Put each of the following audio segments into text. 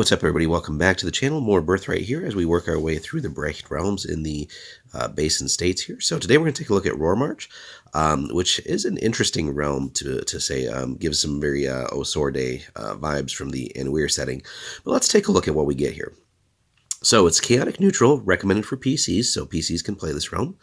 What's up, everybody? Welcome back to the channel. More Birthright here as we work our way through the Brecht realms in the Basin States here. So today we're going to take a look at Rohrmarch, which is an interesting realm to say. Gives some very Osorde vibes from the Annuir setting. But let's take a look at what we get here. So it's chaotic neutral, recommended for PCs, so PCs can play this realm.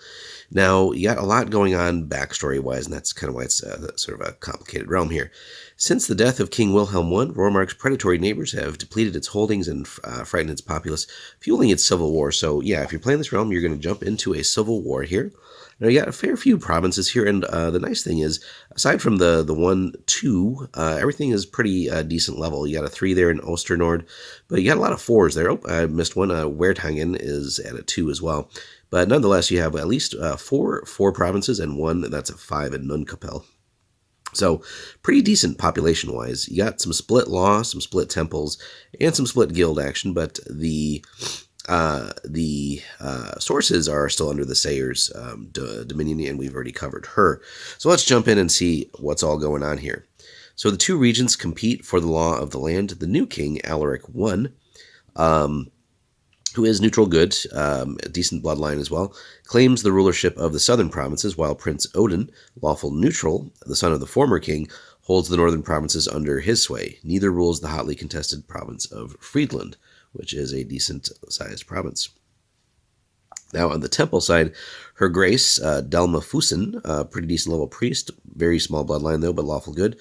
Now, you got a lot going on backstory-wise, and that's kind of why it's sort of a complicated realm here. Since the death of King Wilhelm I, Rohrmarch's predatory neighbors have depleted its holdings and frightened its populace, fueling its civil war. So yeah, if you're playing this realm, you're going to jump into a civil war here. Now, you got a fair few provinces here, and the nice thing is, aside from the 1, 2, everything is pretty decent level. You got a 3 there in Osternord, but you got a lot of 4s there. Oh, I missed one. Werthangen is at a 2 as well. But nonetheless, you have at least 4 provinces and 1 that's a 5 in Nunkapel. So pretty decent population-wise. You got some split law, some split temples, and some split guild action, but the sources are still under the Sayers dominion, and we've already covered her. So let's jump in and see what's all going on here. So the 2 regions compete for the law of the land. The new king, Alaric I, who is neutral good, a decent bloodline as well, claims the rulership of the southern provinces, while Prince Odin, lawful neutral, the son of the former king, holds the northern provinces under his sway. Neither rules the hotly contested province of Friedland, which is a decent-sized province. Now, on the temple side, Her Grace, Delma Fusen, a pretty decent-level priest, very small bloodline, though, but lawful good,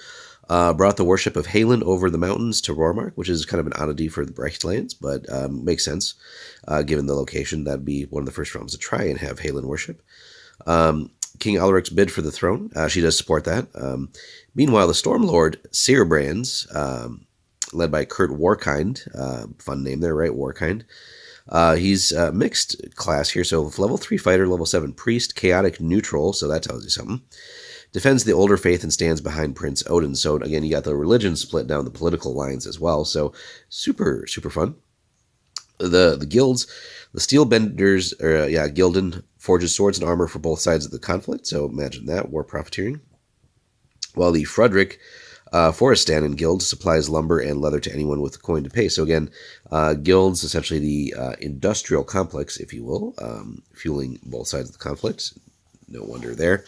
brought the worship of Halen over the mountains to Rohrmarch, which is kind of an oddity for the Brecht lands, but makes sense, given the location. That'd be one of the first realms to try and have Halen worship. King Alaric's bid for the throne, she does support that. Meanwhile, the Stormlord, Seerbrands, led by Kurt Warkind, fun name there, right, Warkind. He's mixed class here, so level 3 fighter, level 7 priest, chaotic neutral, so that tells you something. Defends the older faith and stands behind Prince Odin. So again, you got the religion split down the political lines as well. So super, super fun. The guilds, the Steelbenders, Gildan forges swords and armor for both sides of the conflict. So imagine that, war profiteering. While the Frederick Forestanen Guild supplies lumber and leather to anyone with a coin to pay. So again, guilds, essentially the industrial complex, if you will, fueling both sides of the conflict. No wonder there.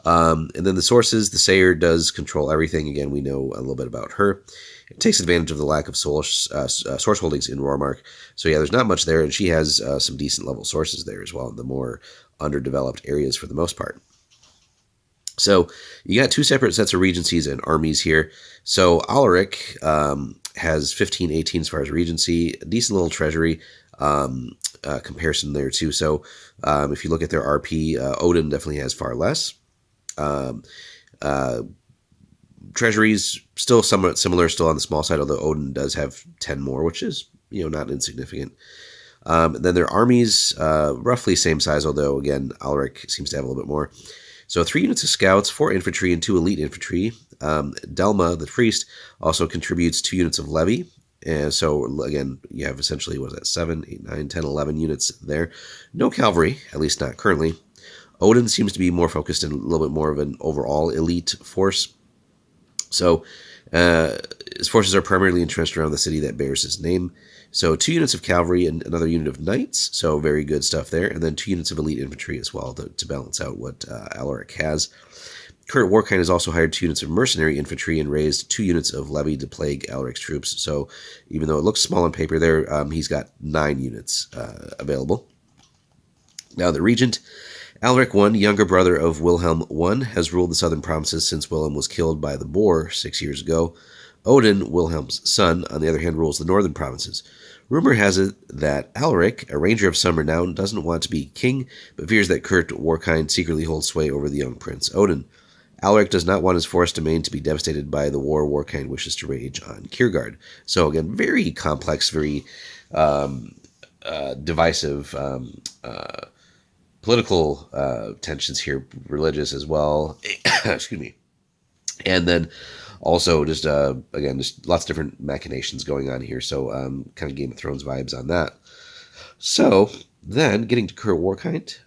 And then the sources, the Sayer does control everything. Again, we know a little bit about her. It takes advantage of the lack of source holdings in Rohrmarch. So yeah, there's not much there, and she has some decent level sources there as well, in the more underdeveloped areas for the most part. So you got 2 separate sets of regencies and armies here. So Alaric has 15, 18 as far as regency, a decent little treasury comparison there too. So if you look at their RP, Odin definitely has far less. Treasuries still somewhat similar, still on the small side, although Odin does have 10 more, which is, not insignificant. Then their armies, roughly same size, although again, Alaric seems to have a little bit more. So 3 units of scouts, 4 infantry, and 2 elite infantry. Delma, the priest, also contributes 2 units of levy. And so again, you have essentially, 7, 8, 9, 10, 11 units there. No cavalry, at least not currently. Odin seems to be more focused in a little bit more of an overall elite force. So his forces are primarily entrenched around the city that bears his name. So 2 units of cavalry and another unit of knights. So very good stuff there. And then 2 units of elite infantry as well to balance out what Alaric has. Kurt Warkind has also hired 2 units of mercenary infantry and raised 2 units of levy to plague Alaric's troops. So even though it looks small on paper there, he's got 9 units available. Now the regent, Alaric I, younger brother of Wilhelm I, has ruled the southern provinces since Wilhelm was killed by the boar 6 years ago. Odin, Wilhelm's son, on the other hand, rules the northern provinces. Rumor has it that Alaric, a ranger of some renown, doesn't want to be king, but fears that Kurt Warkind secretly holds sway over the young prince Odin. Alaric does not want his forest domain to be devastated by the war Warkind wishes to wage on Kiergaard. So again, very complex, very divisive political tensions here, religious as well. Excuse me. And then also just, again, just lots of different machinations going on here. So kind of Game of Thrones vibes on that. So then getting to Kurt Warkind,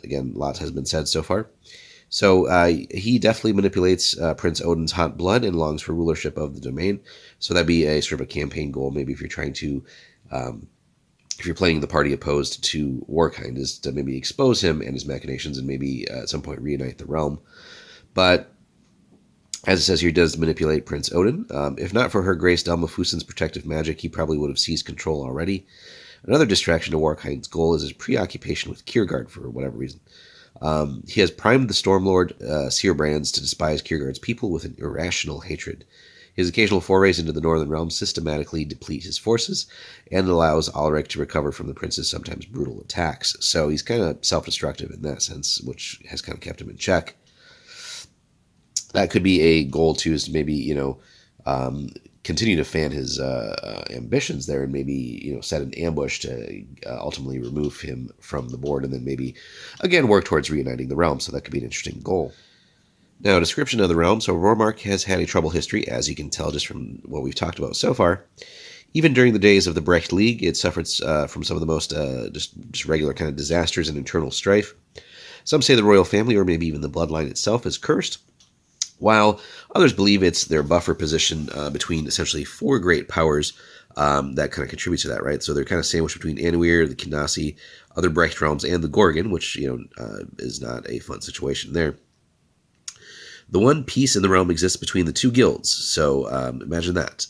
again, lots has been said so far. So he definitely manipulates Prince Odin's hot blood and longs for rulership of the domain. So that'd be a sort of a campaign goal, maybe if you're trying to, if you're playing the party opposed to Warkind, is to maybe expose him and his machinations and maybe at some point reunite the realm. But as it says here, he does manipulate Prince Odin. If not for her grace, Dalmafusin's protective magic, he probably would have seized control already. Another distraction to Warkind's goal is his preoccupation with Kiergaard for whatever reason. He has primed the Stormlord Seerbrands to despise Kiergaard's people with an irrational hatred. His occasional forays into the Northern Realms systematically deplete his forces and allows Alaric to recover from the prince's sometimes brutal attacks. So he's kind of self-destructive in that sense, which has kind of kept him in check. That could be a goal, too, is to maybe, continue to fan his ambitions there and maybe, set an ambush to ultimately remove him from the board and then maybe, again, work towards reuniting the realm. So that could be an interesting goal. Now, description of the realm. So Rohrmarch has had a troubled history, as you can tell just from what we've talked about so far. Even during the days of the Brecht League, it suffered from some of the most just regular kind of disasters and internal strife. Some say the royal family, or maybe even the bloodline itself, is cursed, while others believe it's their buffer position between essentially four great powers that kind of contribute to that, right? So they're kind of sandwiched between Annuir, the Kinasi, other Brecht realms, and the Gorgon, which, is not a fun situation there. The one peace in the realm exists between the two guilds. So imagine that.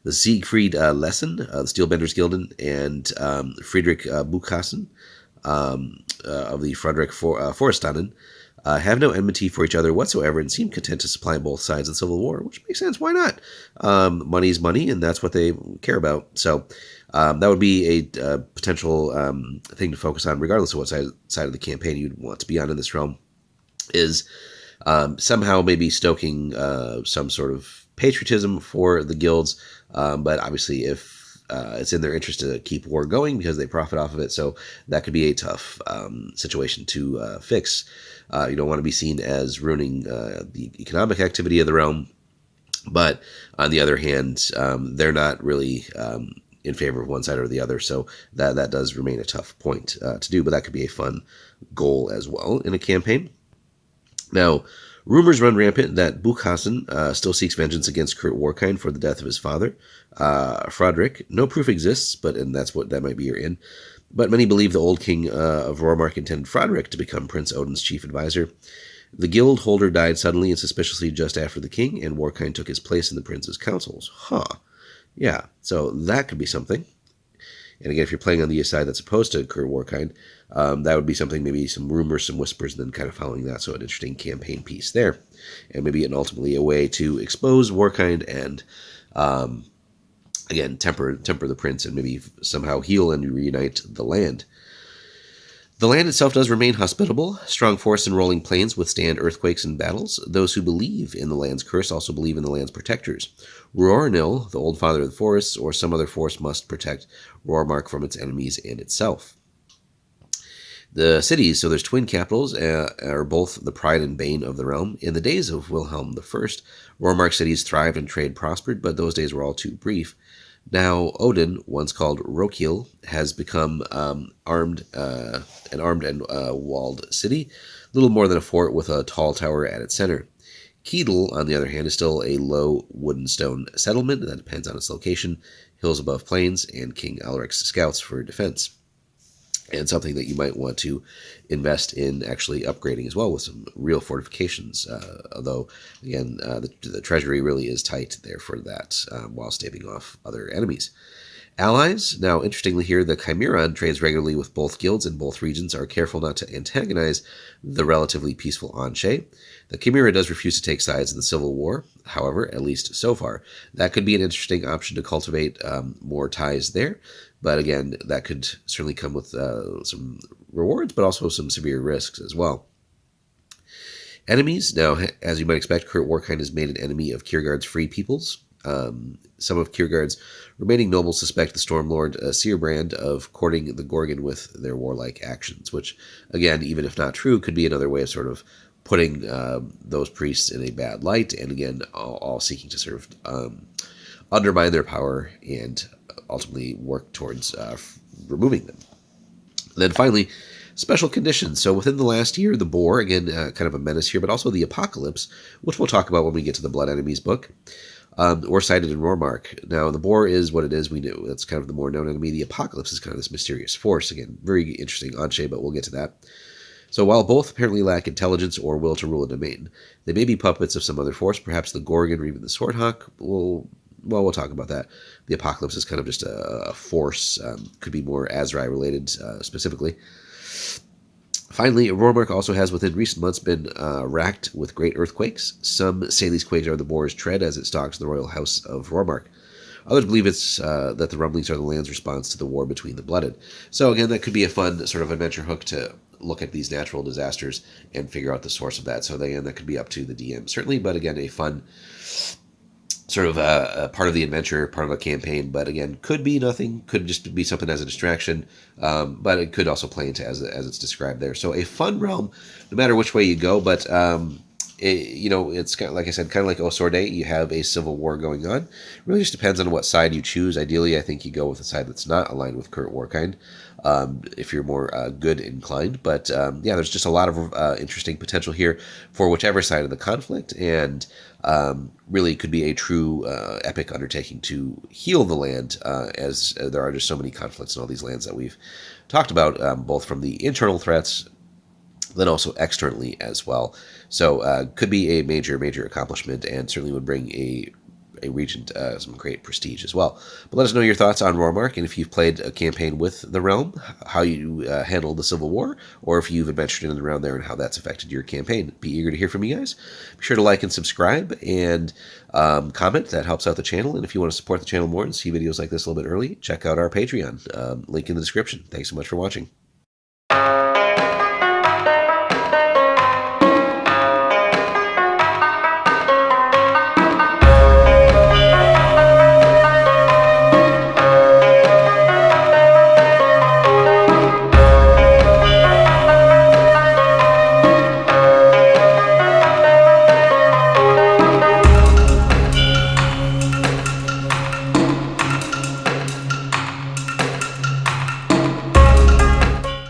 The Siegfried Lessen, the Steelbenders Gilden, and Friedrich Buchassen of the Friedrich Forestanen have no enmity for each other whatsoever and seem content to supply both sides of the Civil War, which makes sense. Why not? Money's money, and that's what they care about. So that would be a potential thing to focus on, regardless of what side of the campaign you'd want to be on in this realm, is somehow maybe stoking some sort of patriotism for the guilds, but obviously if it's in their interest to keep war going because they profit off of it, so that could be a tough situation to fix. You don't want to be seen as ruining the economic activity of the realm, but on the other hand, they're not really in favor of one side or the other, so that does remain a tough point to do, but that could be a fun goal as well in a campaign. Now, rumors run rampant that Buchassen still seeks vengeance against Kurt Warkind for the death of his father, Frederick. No proof exists, and that's what that might be you're in. But many believe the old king of Rohrmarch intended Frederick to become Prince Odin's chief advisor. The guild holder died suddenly and suspiciously just after the king, and Warkind took his place in the prince's councils. Yeah, so that could be something. And again, if you're playing on the side that's opposed to Kurt Warkind, that would be something, maybe some rumors, some whispers, and then kind of following that. So an interesting campaign piece there. And maybe ultimately a way to expose Warkind and, again, temper the prince and maybe somehow heal and reunite the land. The land itself does remain hospitable. Strong forests and rolling plains withstand earthquakes and battles. Those who believe in the land's curse also believe in the land's protectors. Rohrnil, the old father of the forests, or some other force must protect Rohrmarch from its enemies and itself. The cities, so there's twin capitals, are both the pride and bane of the realm. In the days of Wilhelm I, Rohrmarch cities thrived and trade prospered, but those days were all too brief. Now, Odin, once called Rokiel, has become an armed and walled city, little more than a fort with a tall tower at its center. Keedle, on the other hand, is still a low wooden stone settlement that depends on its location, hills above plains, and King Alaric's scouts for defense. And something that you might want to invest in actually upgrading as well with some real fortifications. Although, again, the treasury really is tight there for that while staving off other enemies. Allies. Now, interestingly here, the Chimeron trades regularly with both guilds and both regions are careful not to antagonize the relatively peaceful Anshe. The Chimera does refuse to take sides in the Civil War, however, at least so far. That could be an interesting option to cultivate more ties there. But again, that could certainly come with some rewards, but also some severe risks as well. Enemies. Now, as you might expect, Kurt Warkind has made an enemy of Kiergaard's free peoples. Some of Kiergaard's remaining nobles suspect the Stormlord Seerbrand of courting the Gorgon with their warlike actions, which, again, even if not true, could be another way of sort of putting those priests in a bad light, and again, all seeking to sort of undermine their power and ultimately work towards removing them. And then finally, Special conditions. So within the last year, the boar, again, kind of a menace here, but also the apocalypse, which we'll talk about when we get to the Blood Enemies book, were cited in Rohrmarch. Now, the boar is what it is, we knew. That's kind of the more known enemy. The apocalypse is kind of this mysterious force. Again, very interesting enche, but we'll get to that. So while both apparently lack intelligence or will to rule a domain, they may be puppets of some other force, perhaps the Gorgon or even the Swordhawk. We'll talk about that. The apocalypse is kind of just a force, could be more Azrai related specifically. Finally, Rohrmarch also has within recent months been racked with great earthquakes. Some say these quakes are the boar's tread as it stalks the royal house of Rohrmarch. Others believe it's that the rumblings are the land's response to the war between the blooded. So again, that could be a fun sort of adventure hook to look at these natural disasters and figure out the source of that. So again, that could be up to the DM certainly, but again, a fun sort of a part of the adventure, part of a campaign, but again, could be nothing, could just be something as a distraction, but it could also play into as it's described there. So a fun realm, no matter which way you go, but it's kind of, like I said, kind of like Osorde, you have a civil war going on. It really just depends on what side you choose. Ideally, I think you go with a side that's not aligned with Kurt Warkind, if you're more good inclined. But there's just a lot of interesting potential here for whichever side of the conflict, and really could be a true epic undertaking to heal the land, as there are just so many conflicts in all these lands that we've talked about, both from the internal threats, then also externally as well. So could be a major accomplishment, and certainly would bring a regent some great prestige as well. But let us know your thoughts on Rohrmarch, and if you've played a campaign with the realm, how you handled the Civil War, or if you've adventured in and around there and how that's affected your campaign. Be eager to hear from you guys. Be sure to like and subscribe and comment. That helps out the channel. And if you want to support the channel more and see videos like this a little bit early, check out our Patreon. Link in the description. Thanks so much for watching.